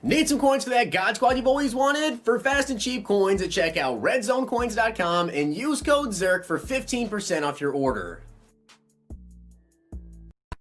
Need some coins for that God Squad you've always wanted? For fast and cheap coins, check out redzonecoins.com and use code ZIRK for 15% off your order.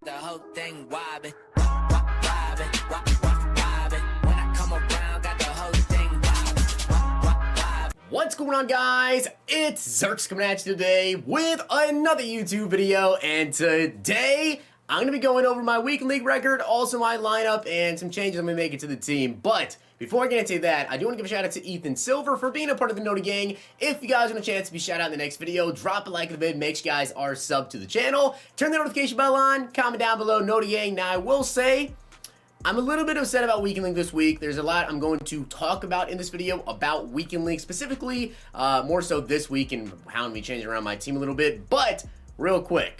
The whole thing wobbin', wobbin', wobbin'. When I come around, got the whole thing wobbin'. What's going on, guys? It's Zirksee coming at you today with another YouTube video, and today I'm going to be going over my week in league record, also my lineup, and some changes I'm going to make it to the team. But before I get into that, I do want to give a shout out to Ethan Silver for being a part of the Noti Gang. If you guys want a chance to be shouted out in the next video, drop a like in the vid, make sure you guys are subbed to the channel, turn the notification bell on, comment down below, Noti Gang. Now, I will say, I'm a little bit upset about Weekend League this week. There's a lot I'm going to talk about in this video about Weekend League, specifically, more so this week and how I'm going to be changing around my team a little bit. But, real quick,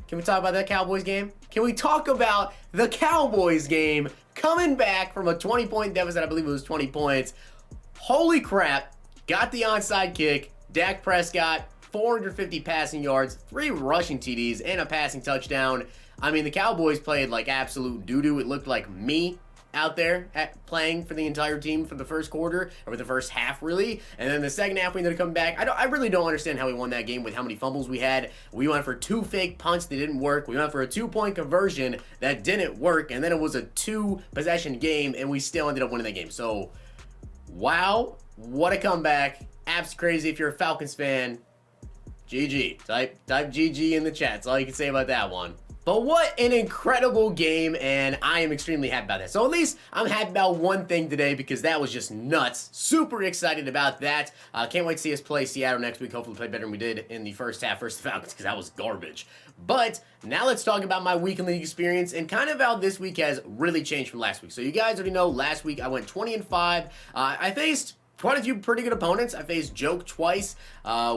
can we talk about that Cowboys game? Can we talk about the Cowboys game coming back from a 20-point deficit? I believe it was 20 points. Holy crap. Got the onside kick. Dak Prescott, 450 passing yards, 3 rushing TDs, and a passing touchdown. I mean, the Cowboys played like absolute doo-doo. It looked like me out there playing for the entire team for the first quarter, or the first half, really. And then the second half, we ended up coming back. I really don't understand how we won that game with how many fumbles we had. We went for 2 fake punts that didn't work. We went for a 2-point conversion that didn't work. And then it was a 2-possession game, and we still ended up winning the game. So, wow, what a comeback. Apps crazy. If you're a Falcons fan, GG. Type GG in the chat. That's all you can say about that one. But what an incredible game, and I am extremely happy about that. So at least I'm happy about one thing today, because that was just nuts. Super excited about that. Can't wait to see us play Seattle next week. Hopefully play better than we did in the first half versus the Falcons, because that was garbage. But now let's talk about my week in league experience and kind of how this week has really changed from last week. So you guys already know last week I went 20-5. I faced quite a few pretty good opponents. I faced Joke twice.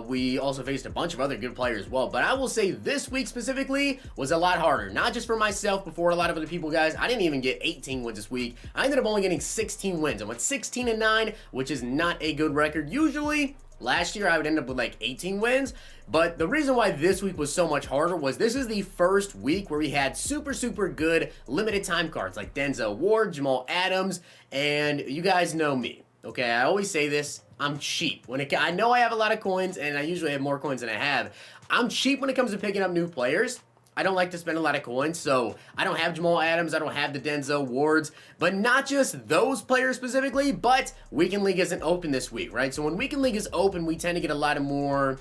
We also faced a bunch of other good players as well. But I will say this week specifically was a lot harder. Not just for myself, but for a lot of other people, guys. I didn't even get 18 wins this week. I ended up only getting 16 wins. I went 16-9, which is not a good record. Usually, last year I would end up with like 18 wins. But the reason why this week was so much harder was this is the first week where we had super good limited time cards like Denzel Ward, Jamal Adams, and you guys know me. Okay, I always say this, I'm cheap. I know I have a lot of coins, and I usually have more coins than I have. I'm cheap when it comes to picking up new players. I don't like to spend a lot of coins, so I don't have Jamal Adams, I don't have the Denzel Wards, but not just those players specifically, but Weekend League isn't open this week, right? So when Weekend League is open, we tend to get a lot of more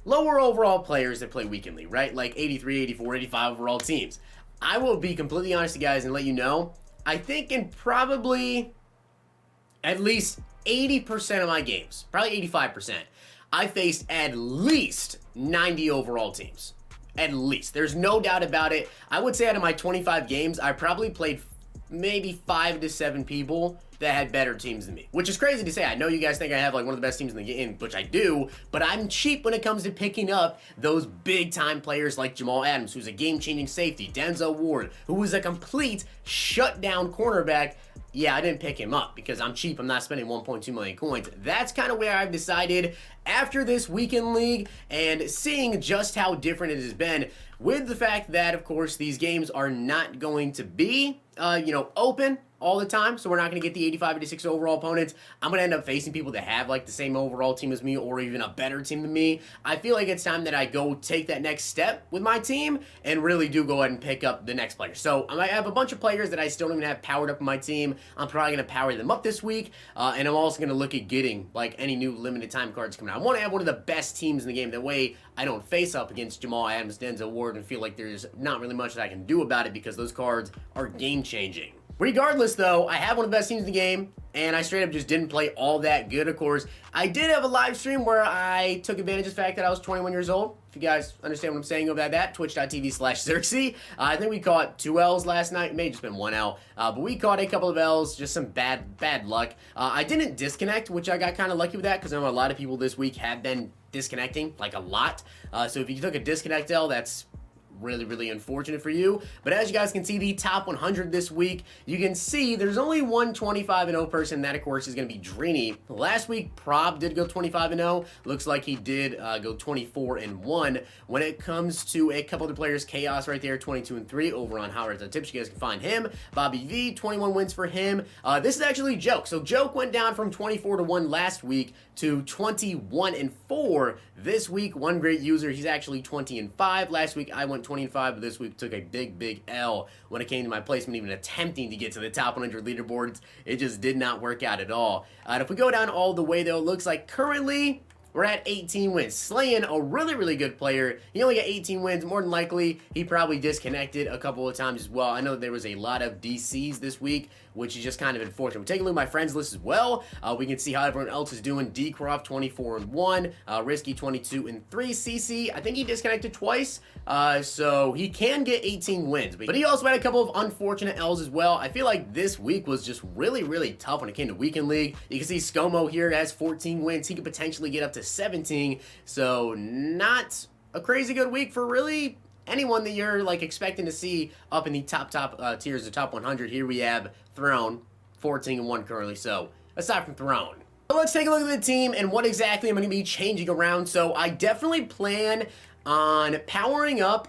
lower overall players that play Weekend League, right? Like 83, 84, 85 overall teams. I will be completely honest to you guys and let you know, I think in probably at least 80% of my games, probably 85%, I faced at least 90 overall teams. At least. There's no doubt about it. I would say out of my 25 games, I probably played maybe 5 to 7 people that had better teams than me, which is crazy to say. I know you guys think I have like one of the best teams in the game, which I do, but I'm cheap when it comes to picking up those big time players like Jamal Adams, who's a game-changing safety, Denzel Ward, who was a complete shutdown cornerback. Yeah, I didn't pick him up because I'm cheap. I'm not spending 1.2 million coins. That's kind of where I've decided after this Weekend League and seeing just how different it has been with the fact that, of course, these games are not going to be, open all the time, so we're not going to get the 85, 86 overall opponents. I'm going to end up facing people that have like the same overall team as me or even a better team than me. I feel like it's time that I go take that next step with my team and really do go ahead and pick up the next player. So I might have a bunch of players that I still don't even have powered up in my team. I'm probably going to power them up this week, and I'm also going to look at getting like any new limited time cards coming out. I want to have one of the best teams in the game. That way I don't face up against Jamal Adams, Denzel Ward, and feel like there's not really much that I can do about it because those cards are game changing. Regardless, though, I have one of the best teams in the game, and I straight up just didn't play all that good, of course. I did have a live stream where I took advantage of the fact that I was 21 years old. If you guys understand what I'm saying about that, twitch.tv/Zirksee. I think we caught 2 L's last night. It may have just been 1 L, but we caught a couple of L's, just some bad luck. I didn't disconnect, which I got kind of lucky with that, because I know a lot of people this week have been disconnecting, like a lot. So if you took a disconnect L, that's really unfortunate for you. But as you guys can see, the top 100 this week, you can see there's only one 25-0 person. That, of course, is going to be Dreeny. Last week, Prob did go 25-0. Looks like he did go 24-1. When it comes to a couple other players, Chaos right there, 22-3 over on Howard's Tips. You guys can find him. Bobby V, 21 wins for him. This is actually Joke. So Joke went down from 24-1 last week to 21-4 this week. One great user. He's actually 20-5. Last week I went 20-5, but this week took a big L when it came to my placement, even attempting to get to the top 100 leaderboards. It just did not work out at all. And if we go down all the way, though, it looks like currently we're at 18 wins. Slaying, a really good player. He only got 18 wins. More than likely, he probably disconnected a couple of times as well. I know there was a lot of DCs this week, which is just kind of unfortunate. We're taking a look at my friends list as well. We can see how everyone else is doing. D-Croft, 24-1. Risky, 22-3. CC, I think he disconnected twice, so he can get 18 wins. But he also had a couple of unfortunate L's as well. I feel like this week was just really tough when it came to Weekend League. You can see ScoMo here has 14 wins. He could potentially get up to 17, so not a crazy good week for really anyone that you're like expecting to see up in the top tiers, the top 100. Here we have Throne, 14-1 currently. So aside from Throne, let's take a look at the team and what exactly I'm going to be changing around. So I definitely plan on powering up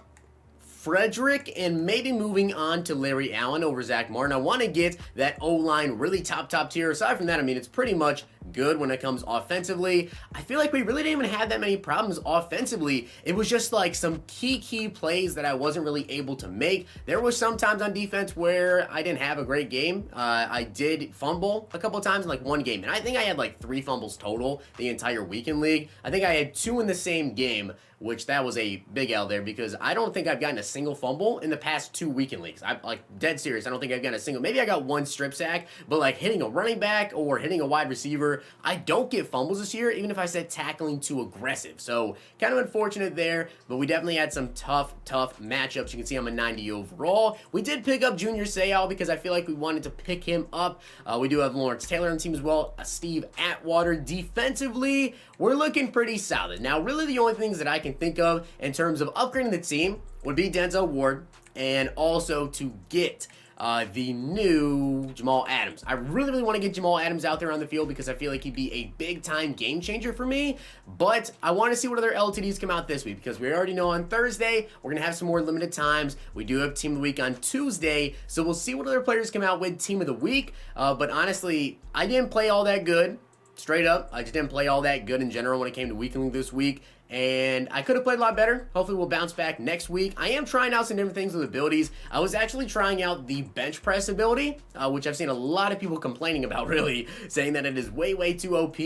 Frederick and maybe moving on to Larry Allen over Zach Martin. I want to get that O-line really top tier. Aside from that, I mean, it's pretty much good when it comes offensively. I feel like we really didn't even have that many problems offensively. It was just like some key plays that I wasn't really able to make. There was some times on defense where I didn't have a great game. I did fumble a couple times in like one game, and I think I had like 3 fumbles total the entire Weekend League. I think I had 2 in the same game, which that was a big L there because I don't think I've gotten a single fumble in the past 2 Weekend Leagues. I'm like dead serious. I don't think I've gotten a single. Maybe I got 1 strip sack, but like hitting a running back or hitting a wide receiver, I don't get fumbles this year, even if I said tackling too aggressive. So kind of unfortunate there, but we definitely had some tough matchups. You can see I'm a 90 overall. We did pick up Junior Seau because I feel like we wanted to pick him up. We do have Lawrence Taylor on the team as well, Steve Atwater. Defensively, we're looking pretty solid. Now, really the only things that I can think of in terms of upgrading the team would be Denzel Ward and also to get the new Jamal Adams. I really want to get Jamal Adams out there on the field because I feel like he'd be a big-time game changer for me, but I want to see what other LTDs come out this week because we already know on Thursday we're going to have some more limited times. We do have Team of the Week on Tuesday, so we'll see what other players come out with Team of the Week, but honestly, I didn't play all that good. Straight up, I just didn't play all that good in general when it came to Weekend League this week, and I could have played a lot better. Hopefully we'll bounce back next week. I am trying out some different things with abilities. I was actually trying out the bench press ability, which I've seen a lot of people complaining about, really, saying that it is way too OP.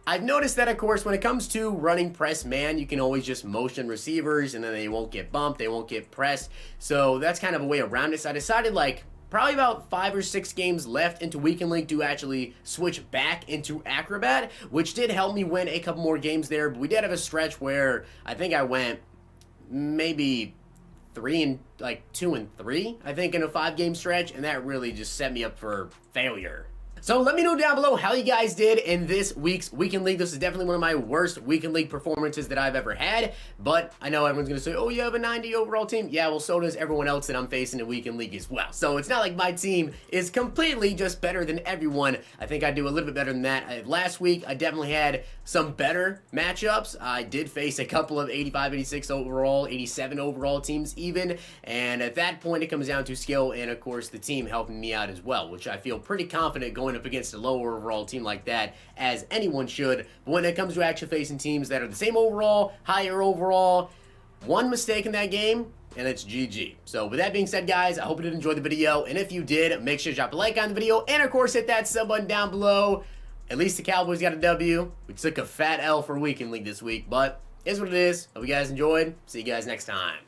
I've noticed that, of course, when it comes to running press man, you can always just motion receivers, and then they won't get bumped, they won't get pressed, so that's kind of a way around it. So I decided, like, probably about 5 or 6 games left into Weekend League to actually switch back into Acrobat, which did help me win a couple more games there. But we did have a stretch where I think I went maybe 2 and 3, I think, in a 5-game stretch, and that really just set me up for failure. So let me know down below how you guys did in this week's Weekend League. This is definitely one of my worst Weekend League performances that I've ever had, but I know everyone's going to say, oh, you have a 90 overall team. Yeah, well, so does everyone else that I'm facing in Weekend League as well. So it's not like my team is completely just better than everyone. I think I do a little bit better than that. Last week, I definitely had some better matchups. I did face a couple of 85, 86 overall, 87 overall teams even, and at that point, it comes down to skill and, of course, the team helping me out as well, which I feel pretty confident going up against a lower overall team like that, as anyone should. But when it comes to actually facing teams that are the same overall, higher overall, one mistake in that game, and it's GG. So with that being said, guys, I hope you did enjoy the video, and if you did, make sure to drop a like on the video, and of course, hit that sub button down below. At least the Cowboys got a W. We took a fat L for Weekend League this week, but it is what it is. Hope you guys enjoyed. See you guys next time.